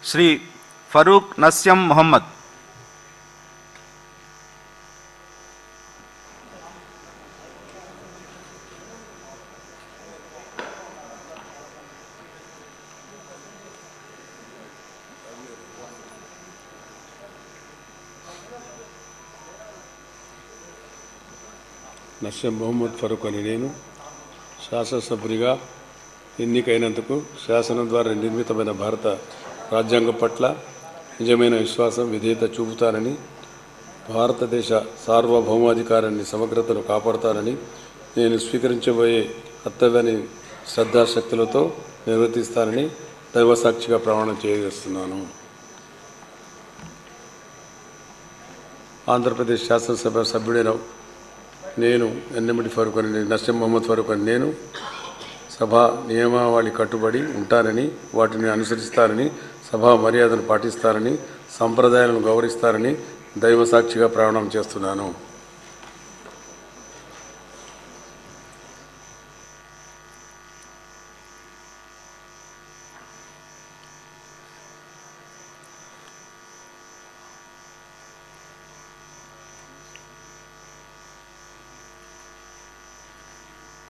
శ్రీ ఫరూక్ నస్యం మొహమ్మద్. నస్యం మొహమ్మద్ ఫరూక్ అని నేను శాసనసభ్యునిగా ఎన్నికైనందుకు శాసనం ద్వారా నిర్మితమైన భారత రాజ్యాంగం పట్ల నిజమైన విశ్వాసం విధేయత చూపుతానని, భారతదేశ సార్వభౌమాధికారాన్ని సమగ్రతను కాపాడుతానని, నేను స్వీకరించబోయే కర్తవ్యాన్ని శ్రద్ధాశక్తులతో నిర్వర్తిస్తానని దైవసాక్షిగా ప్రమాణం చేయజేస్తున్నాను. ఆంధ్రప్రదేశ్ శాసనసభ సభ్యుడైన నేను ఎన్నెమిటి ఫరూక్ అని నస్యం మొహమ్మద్ ఫరూక్ అని నేను సభా నియమావళి కట్టుబడి ఉంటానని, వాటిని అనుసరిస్తానని, సభా మర్యాదను పాటిస్తానని, సంప్రదాయాలను గౌరవిస్తానని దైవసాక్షిగా ప్రమాణం చేస్తున్నాను.